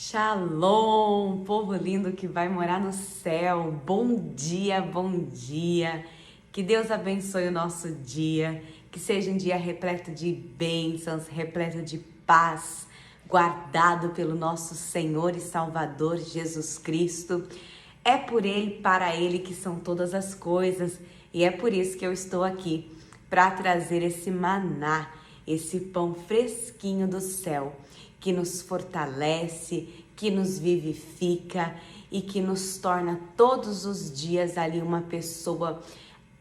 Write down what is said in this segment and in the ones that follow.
Shalom, povo lindo que vai morar no céu. Bom dia, bom dia. Que Deus abençoe o nosso dia, que seja um dia repleto de bênçãos, repleto de paz, guardado pelo nosso Senhor e Salvador Jesus Cristo. É por Ele, para Ele que são todas as coisas, e é por isso que eu estou aqui, para trazer esse maná, esse pão fresquinho do céu, que nos fortalece, que nos vivifica e que nos torna todos os dias ali uma pessoa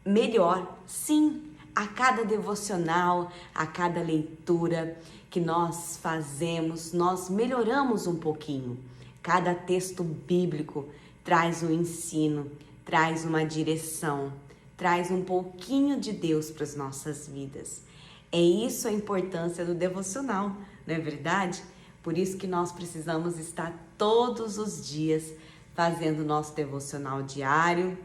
melhor. Sim, a cada devocional, a cada leitura que nós fazemos, nós melhoramos um pouquinho. Cada texto bíblico traz um ensino, traz uma direção, traz um pouquinho de Deus para as nossas vidas. É isso a importância do devocional, não é verdade? Por isso que nós precisamos estar todos os dias fazendo nosso devocional diário.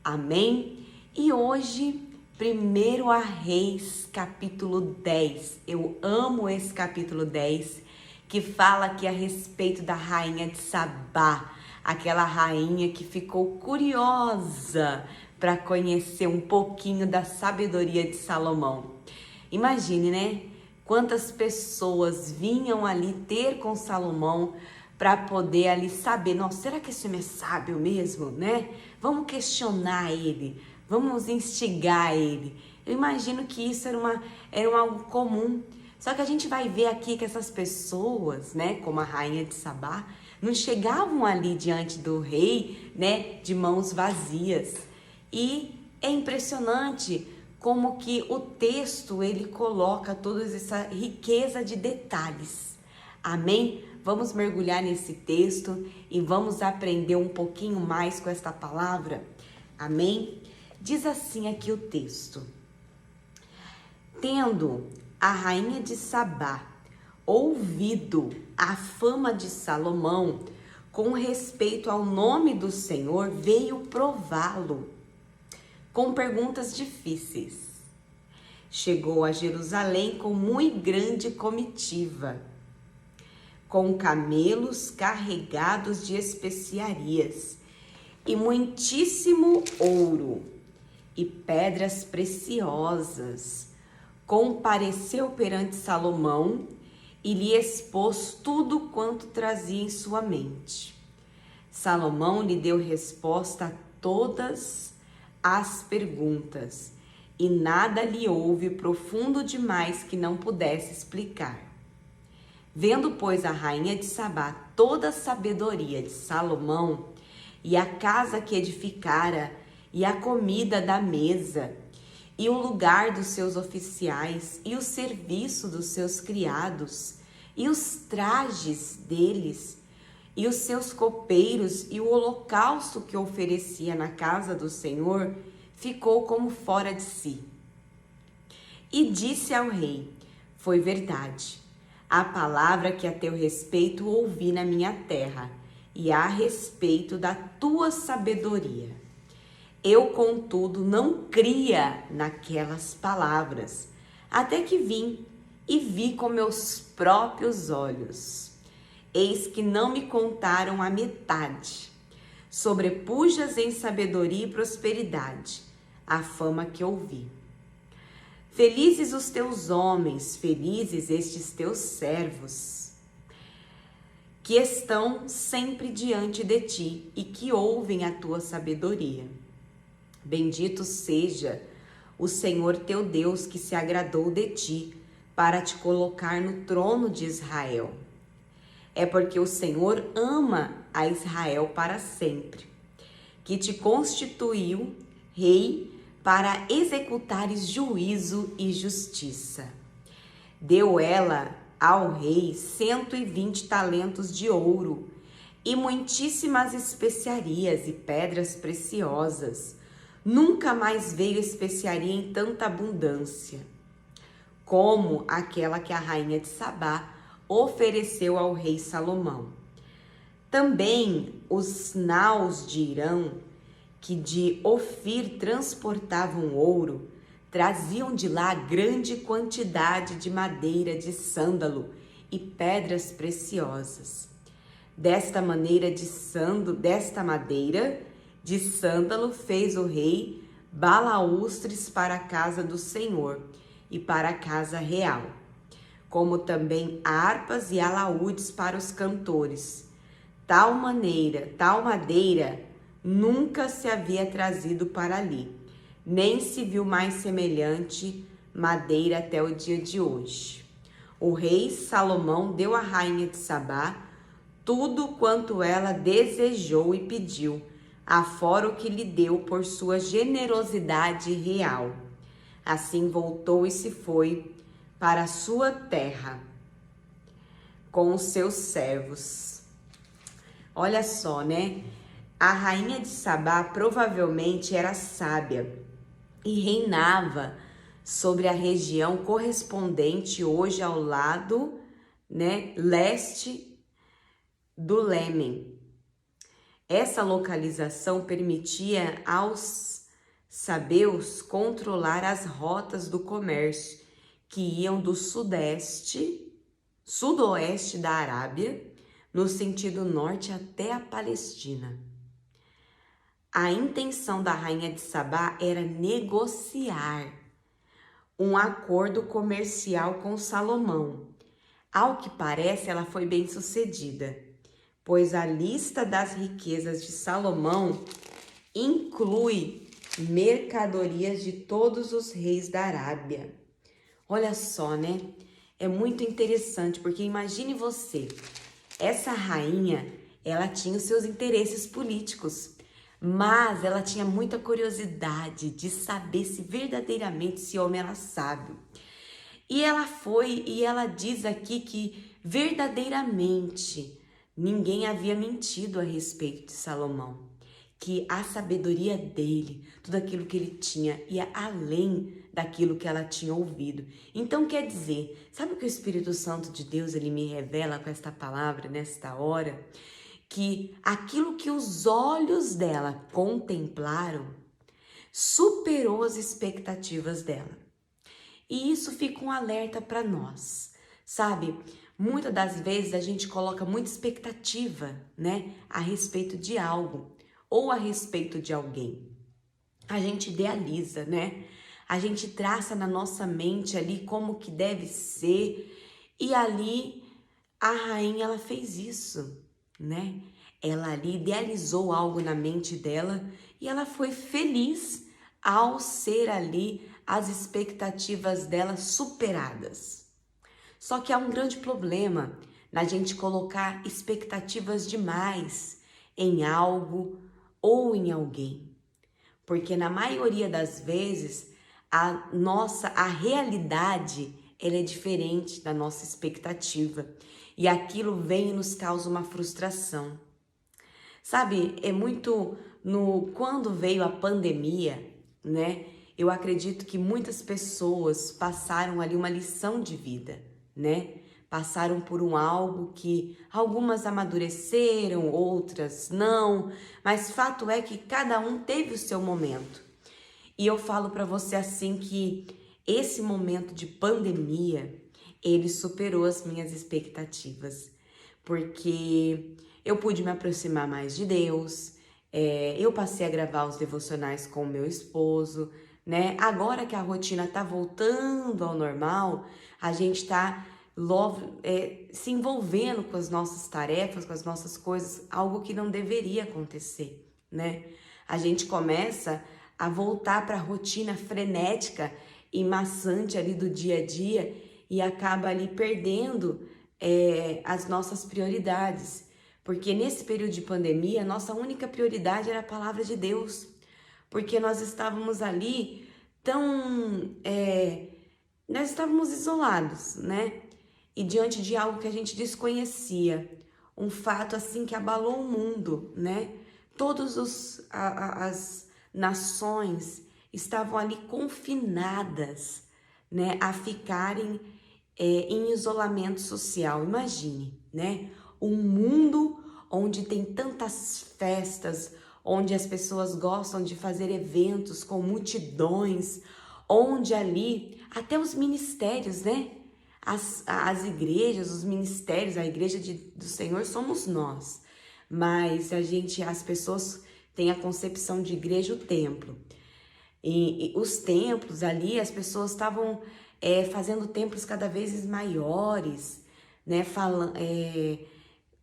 Amém? E hoje, 1 Reis, capítulo 10. Eu amo esse capítulo 10, que fala aqui a respeito da rainha de Sabá, aquela rainha que ficou curiosa para conhecer um pouquinho da sabedoria de Salomão. Imagine, né? Quantas pessoas vinham ali ter com Salomão para poder ali saber, nossa, será que esse homem é sábio mesmo, né? Vamos questionar ele, vamos instigar ele. Eu imagino que isso era algo comum. Só que a gente vai ver aqui que essas pessoas, né, como a rainha de Sabá, não chegavam ali diante do rei, né, de mãos vazias. E é impressionante como que o texto, ele coloca toda essa riqueza de detalhes. Amém? Vamos mergulhar nesse texto e vamos aprender um pouquinho mais com esta palavra. Amém? Diz assim aqui o texto. Tendo a rainha de Sabá ouvido a fama de Salomão com respeito ao nome do Senhor, veio prová-lo com perguntas difíceis. Chegou a Jerusalém com muito grande comitiva, com camelos carregados de especiarias e muitíssimo ouro e pedras preciosas. Compareceu perante Salomão e lhe expôs tudo quanto trazia em sua mente. Salomão lhe deu resposta a todas as perguntas, e nada lhe houve profundo demais que não pudesse explicar. Vendo, pois, a rainha de Sabá toda a sabedoria de Salomão, e a casa que edificara, e a comida da mesa, e o lugar dos seus oficiais, e o serviço dos seus criados, e os trajes deles, e os seus copeiros, e o holocausto que oferecia na casa do Senhor, ficou como fora de si. E disse ao rei: foi verdade, a palavra que a teu respeito ouvi na minha terra, e a respeito da tua sabedoria. Eu, contudo, não cria naquelas palavras, até que vim e vi com meus próprios olhos. Eis que não me contaram a metade. Sobrepujas em sabedoria e prosperidade a fama que ouvi. Felizes os teus homens, felizes estes teus servos, que estão sempre diante de ti e que ouvem a tua sabedoria. Bendito seja o Senhor teu Deus, que se agradou de ti para te colocar no trono de Israel. É porque o Senhor ama a Israel para sempre, que te constituiu rei para executares juízo e justiça. Deu ela ao rei 120 talentos de ouro e muitíssimas especiarias e pedras preciosas. Nunca mais veio especiaria em tanta abundância, como aquela que a rainha de Sabá ofereceu ao rei Salomão. Também os naus de Irã, que de Ofir transportavam ouro, traziam de lá grande quantidade de madeira de sândalo e pedras preciosas. Desta madeira de sândalo fez o rei balaústres para a casa do Senhor e para a casa real, como também harpas e alaúdes para os cantores. Tal madeira nunca se havia trazido para ali, nem se viu mais semelhante madeira até o dia de hoje. O rei Salomão deu à rainha de Sabá tudo quanto ela desejou e pediu, afora o que lhe deu por sua generosidade real. Assim voltou e se foi para a sua terra com os seus servos. Olha só, né? A rainha de Sabá provavelmente era sábia e reinava sobre a região correspondente hoje ao lado, né, leste do Lêmen. Essa localização permitia aos sabeus controlar as rotas do comércio que iam do sudoeste da Arábia, no sentido norte até a Palestina. A intenção da rainha de Sabá era negociar um acordo comercial com Salomão. Ao que parece, ela foi bem sucedida, pois a lista das riquezas de Salomão inclui mercadorias de todos os reis da Arábia. Olha só, né? É muito interessante, porque imagine você, essa rainha, ela tinha os seus interesses políticos, mas ela tinha muita curiosidade de saber se verdadeiramente esse homem era sábio. E ela diz aqui que verdadeiramente ninguém havia mentido a respeito de Salomão, que a sabedoria dele, tudo aquilo que ele tinha, ia além daquilo que ela tinha ouvido. Então quer dizer, sabe o que o Espírito Santo de Deus ele me revela com esta palavra, nesta hora? Que aquilo que os olhos dela contemplaram superou as expectativas dela. E isso fica um alerta para nós, sabe? Muitas das vezes a gente coloca muita expectativa, né, a respeito de algo ou a respeito de alguém. A gente idealiza, né? A gente traça na nossa mente ali como que deve ser. E ali a rainha, ela fez isso, né? Ela ali idealizou algo na mente dela e ela foi feliz ao ser ali as expectativas dela superadas. Só que há um grande problema na gente colocar expectativas demais em algo ou em alguém. Porque na maioria das vezes a realidade ela é diferente da nossa expectativa e aquilo vem e nos causa uma frustração. Sabe, é muito quando veio a pandemia, né? Eu acredito que muitas pessoas passaram ali uma lição de vida, né? Passaram por algo que algumas amadureceram, outras não, mas fato é que cada um teve o seu momento. E eu falo para você assim que esse momento de pandemia, ele superou as minhas expectativas, porque eu pude me aproximar mais de Deus, eu passei a gravar os devocionais com o meu esposo, né? Agora que a rotina tá voltando ao normal, a gente tá se envolvendo com as nossas tarefas, com as nossas coisas, algo que não deveria acontecer, né? A gente começa a voltar para a rotina frenética e maçante ali do dia a dia e acaba ali perdendo as nossas prioridades. Porque nesse período de pandemia, a nossa única prioridade era a palavra de Deus. Porque nós estávamos ali nós estávamos isolados, né? E diante de algo que a gente desconhecia, um fato assim que abalou o mundo, né? Todas as nações estavam ali confinadas, né? A ficarem em isolamento social. Imagine, né? Um mundo onde tem tantas festas, onde as pessoas gostam de fazer eventos com multidões, onde ali até os ministérios, né? As igrejas, os ministérios, a igreja do Senhor somos nós. Mas as pessoas têm a concepção de igreja, o templo. E os templos ali, as pessoas estavam fazendo templos cada vez maiores, né?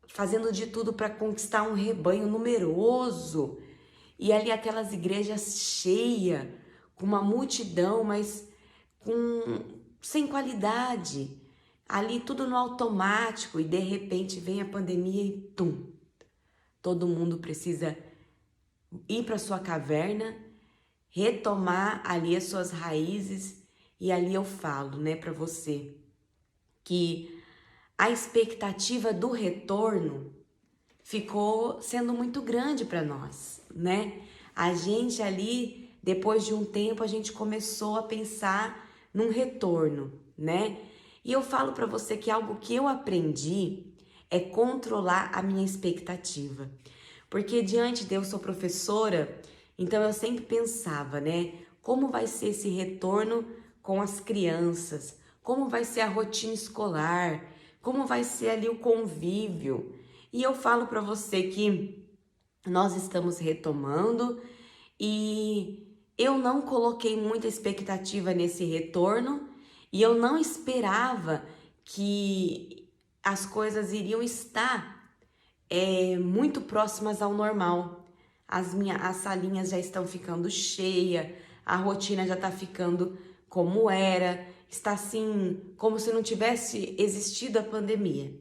Fazendo de tudo para conquistar um rebanho numeroso. E ali aquelas igrejas cheias, com uma multidão, mas sem qualidade. Ali tudo no automático, e de repente vem a pandemia e tum! Todo mundo precisa ir para sua caverna, retomar ali as suas raízes. E ali eu falo, né, para você que a expectativa do retorno ficou sendo muito grande para nós, né? A gente ali, depois de um tempo, a gente começou a pensar num retorno, né? E eu falo para você que algo que eu aprendi é controlar a minha expectativa. Porque eu sou professora, então eu sempre pensava, né? Como vai ser esse retorno com as crianças? Como vai ser a rotina escolar? Como vai ser ali o convívio? E eu falo para você que nós estamos retomando e eu não coloquei muita expectativa nesse retorno e eu não esperava que as coisas iriam estar muito próximas ao normal. As salinhas já estão ficando cheias, a rotina já está ficando como era, está assim, como se não tivesse existido a pandemia.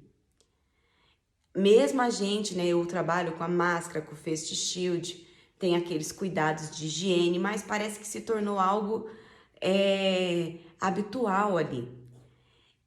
Mesmo a gente, né, eu trabalho com a máscara, com o face shield, tem aqueles cuidados de higiene, mas parece que se tornou algo habitual ali.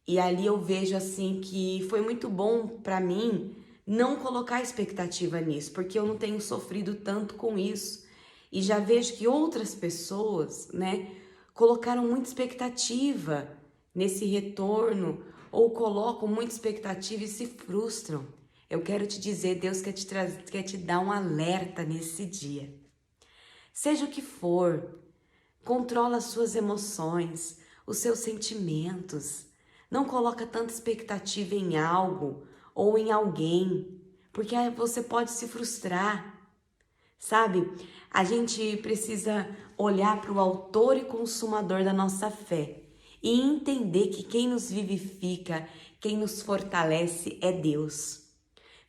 E ali eu vejo assim que foi muito bom para mim não colocar expectativa nisso, porque eu não tenho sofrido tanto com isso. E já vejo que outras pessoas, né, colocaram muita expectativa nesse retorno, ou colocam muita expectativa e se frustram. Eu quero te dizer, Deus quer te dar um alerta nesse dia. Seja o que for, controla as suas emoções, os seus sentimentos. Não coloca tanta expectativa em algo ou em alguém, porque aí você pode se frustrar. Sabe? A gente precisa olhar para o autor e consumador da nossa fé e entender que quem nos vivifica, quem nos fortalece é Deus.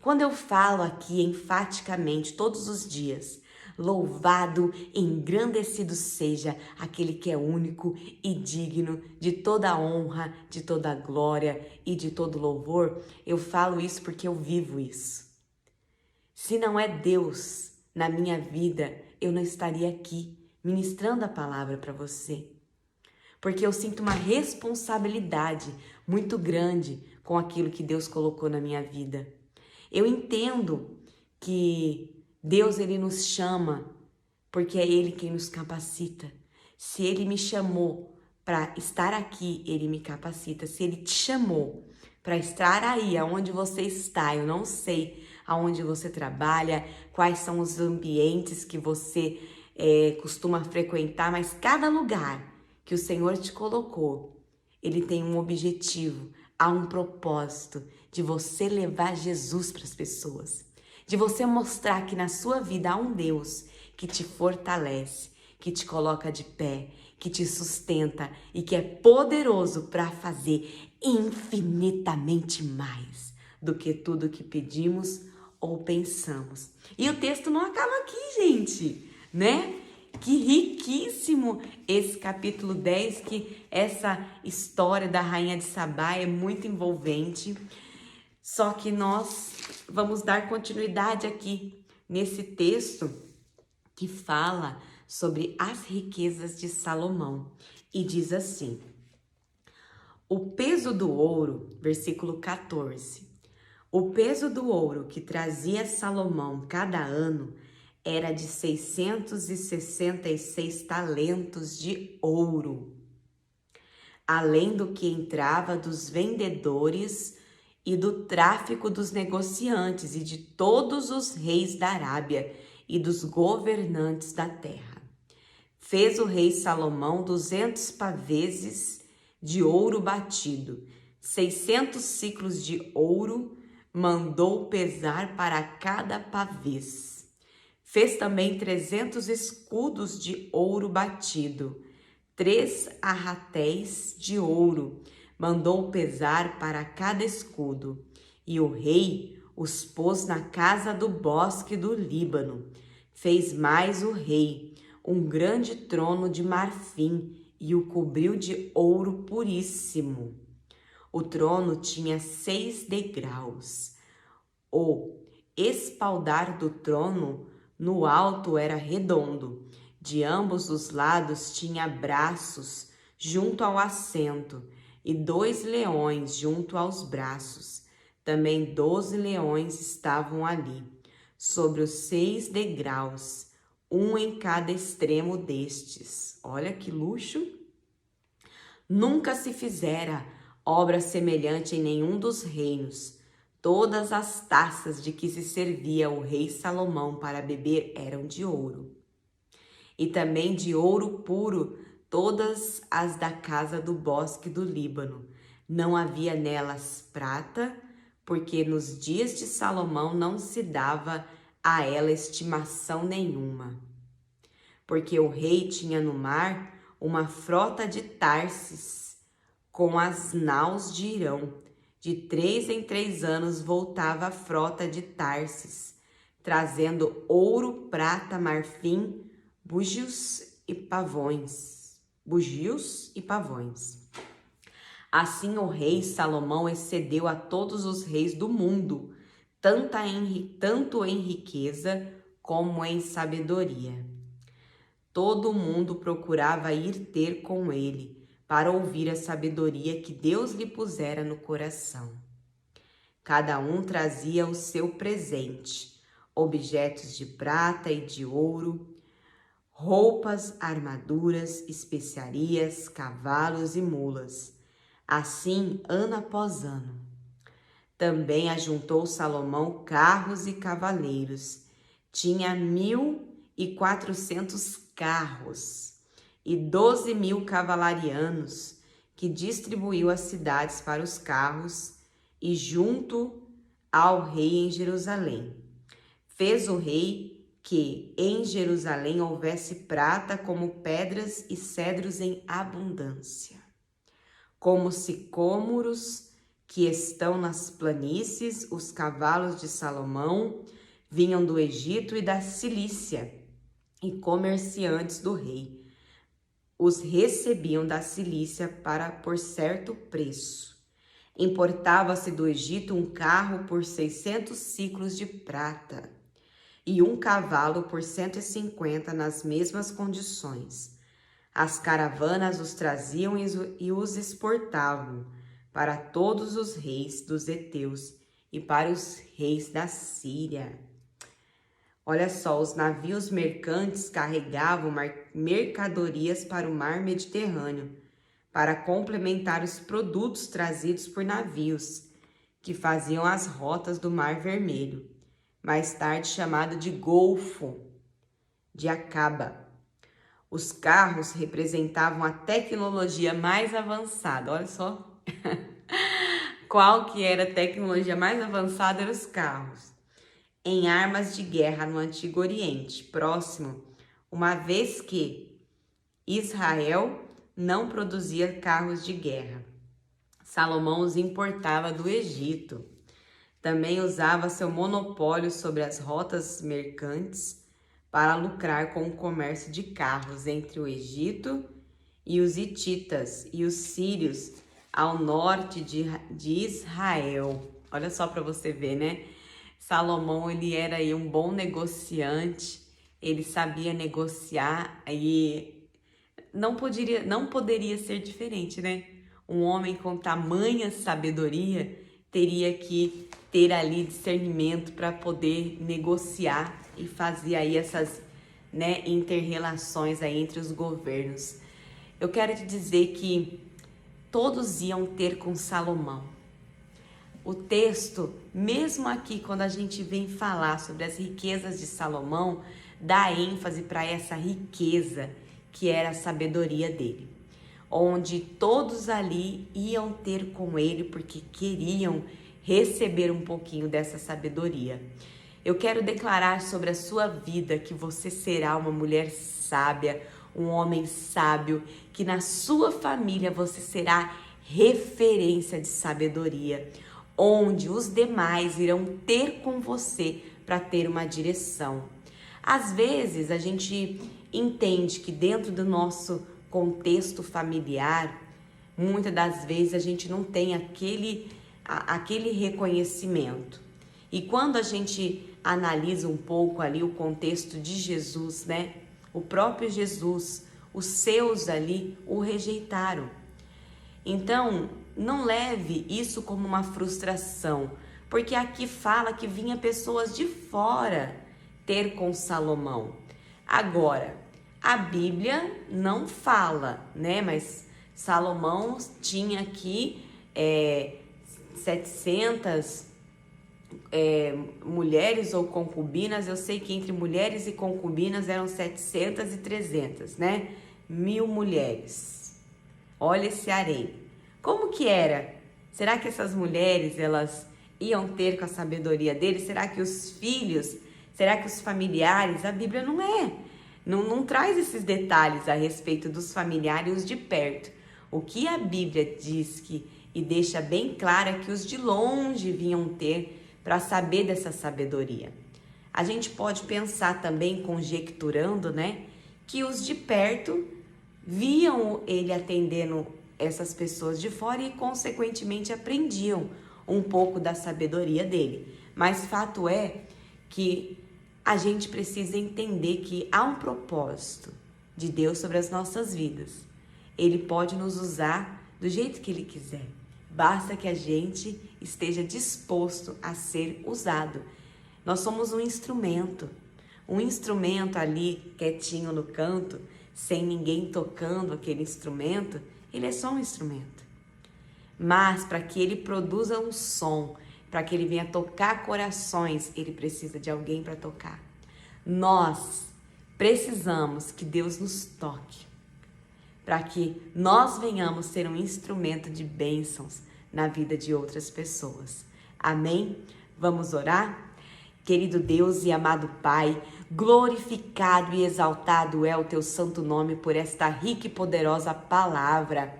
Quando eu falo aqui enfaticamente todos os dias, louvado, engrandecido seja aquele que é único e digno de toda honra, de toda glória e de todo louvor, eu falo isso porque eu vivo isso. Se não é Deus na minha vida, eu não estaria aqui ministrando a palavra para você. Porque eu sinto uma responsabilidade muito grande com aquilo que Deus colocou na minha vida. Eu entendo que Deus, Ele nos chama porque é Ele quem nos capacita. Se Ele me chamou para estar aqui, Ele me capacita. Se Ele te chamou para estar aí, aonde você está, eu não sei aonde você trabalha, quais são os ambientes que você costuma frequentar, mas cada lugar que o Senhor te colocou, Ele tem um objetivo, há um propósito de você levar Jesus para as pessoas, de você mostrar que na sua vida há um Deus que te fortalece, que te coloca de pé, que te sustenta e que é poderoso para fazer infinitamente mais do que tudo que pedimos ou pensamos. E o texto não acaba aqui, gente, né? Que riquíssimo esse capítulo 10, que essa história da rainha de Sabá é muito envolvente. Só que nós vamos dar continuidade aqui nesse texto que fala sobre as riquezas de Salomão. E diz assim: o peso do ouro, versículo 14. O peso do ouro que trazia Salomão cada ano era de 666 talentos de ouro, além do que entrava dos vendedores e do tráfico dos negociantes e de todos os reis da Arábia e dos governantes da terra. Fez o rei Salomão 200 paveses de ouro batido, 600 ciclos de ouro mandou pesar para cada pavês. Fez também 300 escudos de ouro batido, 3 arratéis de ouro mandou pesar para cada escudo, e o rei os pôs na casa do bosque do Líbano. Fez mais o rei um grande trono de marfim e o cobriu de ouro puríssimo. O trono tinha 6 degraus. O espaldar do trono no alto era redondo. De ambos os lados tinha braços junto ao assento e 2 leões junto aos braços. Também 12 leões estavam ali, sobre os 6 degraus, um em cada extremo destes. Olha que luxo! Nunca se fizera obra semelhante em nenhum dos reinos. Todas as taças de que se servia o rei Salomão para beber eram de ouro. E também de ouro puro todas as da casa do bosque do Líbano. Não havia nelas prata, porque nos dias de Salomão não se dava a ela estimação nenhuma. Porque o rei tinha no mar uma frota de Tarsis, com as naus de Irão. De 3 em 3 anos voltava a frota de Tarsis, trazendo ouro, prata, marfim, bugios e pavões. Assim o rei Salomão excedeu a todos os reis do mundo, tanto em riqueza como em sabedoria. Todo mundo procurava ir ter com ele, para ouvir a sabedoria que Deus lhe pusera no coração. Cada um trazia o seu presente, objetos de prata e de ouro, roupas, armaduras, especiarias, cavalos e mulas, assim ano após ano. Também ajuntou Salomão carros e cavaleiros, tinha 1.400 carros, e 12.000 cavalarianos, que distribuiu as cidades para os carros, e junto ao rei em Jerusalém. Fez o rei que em Jerusalém houvesse prata como pedras e cedros em abundância, como sicômoros que estão nas planícies. Os cavalos de Salomão vinham do Egito e da Cilícia, e comerciantes do rei os recebiam da Cilícia por certo preço. Importava-se do Egito um carro por 600 ciclos de prata e um cavalo por 150 nas mesmas condições. As caravanas os traziam e os exportavam para todos os reis dos heteus e para os reis da Síria. Olha só, os navios mercantes carregavam mercadorias para o mar Mediterrâneo, para complementar os produtos trazidos por navios, que faziam as rotas do Mar Vermelho, mais tarde chamado de Golfo de Acaba. Os carros representavam a tecnologia mais avançada, olha só. Qual que era a tecnologia mais avançada? Eram os carros. Em armas de guerra no Antigo Oriente Próximo, uma vez que Israel não produzia carros de guerra. Salomão os importava do Egito. Também usava seu monopólio sobre as rotas mercantes para lucrar com o comércio de carros entre o Egito e os hititas e os sírios ao norte de Israel. Olha só para você ver, né? Salomão, ele era aí um bom negociante, ele sabia negociar e não poderia ser diferente, né? Um homem com tamanha sabedoria teria que ter ali discernimento para poder negociar e fazer aí essas, né, inter-relações aí entre os governos. Eu quero te dizer que todos iam ter com Salomão. O texto, mesmo aqui, quando a gente vem falar sobre as riquezas de Salomão, dá ênfase para essa riqueza que era a sabedoria dele. onde todos ali iam ter com ele porque queriam receber um pouquinho dessa sabedoria. Eu quero declarar sobre a sua vida que você será uma mulher sábia, um homem sábio, que na sua família você será referência de sabedoria, onde os demais irão ter com você para ter uma direção. Às vezes a gente entende que dentro do nosso contexto familiar, muitas das vezes a gente não tem aquele reconhecimento. E quando a gente analisa um pouco ali o contexto de Jesus, né? O próprio Jesus, os seus ali o rejeitaram. Então, não leve isso como uma frustração, porque aqui fala que vinha pessoas de fora ter com Salomão. Agora, a Bíblia não fala, né? Mas Salomão tinha aqui 700 mulheres ou concubinas. Eu sei que entre mulheres e concubinas eram 700 e 300, né? 1000 mulheres. Olha esse harém. Como que era? Será que essas mulheres, elas iam ter com a sabedoria deles? Será que os filhos, será que os familiares? A Bíblia não traz esses detalhes a respeito dos familiares de perto. O que a Bíblia diz e deixa bem claro é que os de longe vinham ter para saber dessa sabedoria. A gente pode pensar também, conjecturando, né, que os de perto viam ele atendendo essas pessoas de fora e, consequentemente, aprendiam um pouco da sabedoria dele. Mas fato é que a gente precisa entender que há um propósito de Deus sobre as nossas vidas. Ele pode nos usar do jeito que Ele quiser. Basta que a gente esteja disposto a ser usado. Nós somos um instrumento ali quietinho no canto, sem ninguém tocando aquele instrumento, ele é só um instrumento. Mas para que ele produza um som, para que ele venha tocar corações, ele precisa de alguém para tocar. Nós precisamos que Deus nos toque, para que nós venhamos ser um instrumento de bênçãos na vida de outras pessoas. Amém? Vamos orar? Querido Deus e amado Pai, glorificado e exaltado é o teu santo nome por esta rica e poderosa palavra.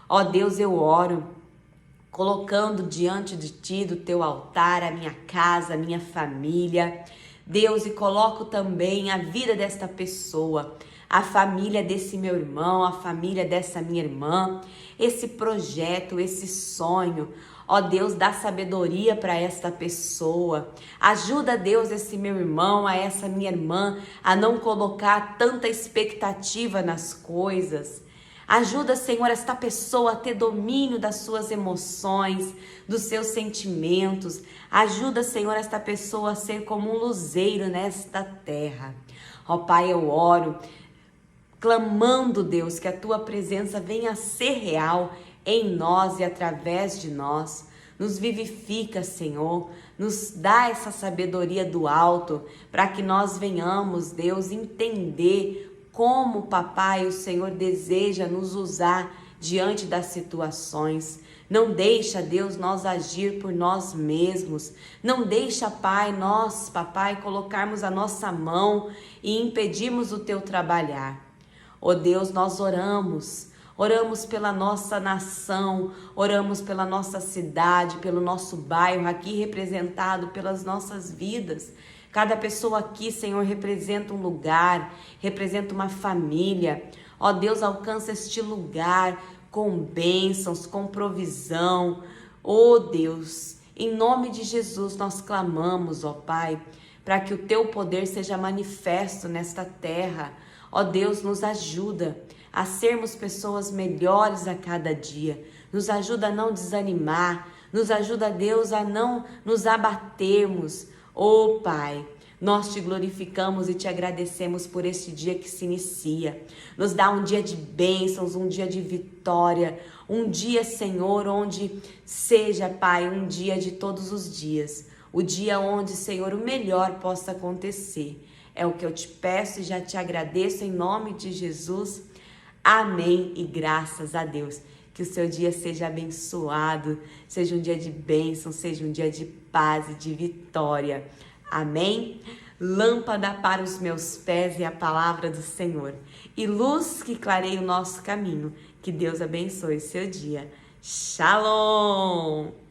Ó Deus, eu oro, colocando diante de ti, do teu altar, a minha casa, a minha família. Deus, e coloco também a vida desta pessoa, a família desse meu irmão, a família dessa minha irmã, esse projeto, esse sonho. Ó Deus, dá sabedoria para esta pessoa. Ajuda, Deus, esse meu irmão, a essa minha irmã, a não colocar tanta expectativa nas coisas. Ajuda, Senhor, esta pessoa a ter domínio das suas emoções, dos seus sentimentos. Ajuda, Senhor, esta pessoa a ser como um luzeiro nesta terra. Ó Pai, eu oro, clamando, Deus, que a tua presença venha a ser real em nós e através de nós. Nos vivifica, Senhor, nos dá essa sabedoria do alto, para que nós venhamos, Deus, entender como, Papai, o Senhor deseja nos usar diante das situações. Não deixa, Deus, nós agir por nós mesmos. Não deixa, Pai, nós, Papai, colocarmos a nossa mão e impedirmos o teu trabalhar. Ó Deus, nós oramos pela nossa nação, oramos pela nossa cidade, pelo nosso bairro aqui representado, pelas nossas vidas. Cada pessoa aqui, Senhor, representa um lugar, representa uma família. Ó Deus, alcança este lugar com bênçãos, com provisão. Ó Deus, em nome de Jesus nós clamamos, ó Pai, para que o teu poder seja manifesto nesta terra. Ó Deus, nos ajuda a sermos pessoas melhores a cada dia. Nos ajuda a não desanimar. Nos ajuda, Deus, a não nos abatermos. Oh, Pai, nós te glorificamos e te agradecemos por este dia que se inicia. Nos dá um dia de bênçãos, um dia de vitória, um dia, Senhor, onde seja, Pai, um dia de todos os dias. O dia onde, Senhor, o melhor possa acontecer. É o que eu te peço e já te agradeço em nome de Jesus. Amém e graças a Deus. Que o seu dia seja abençoado, seja um dia de bênção, seja um dia de paz e de vitória. Amém? Lâmpada para os meus pés e a palavra do Senhor, e luz que clareie o nosso caminho. Que Deus abençoe seu dia. Shalom!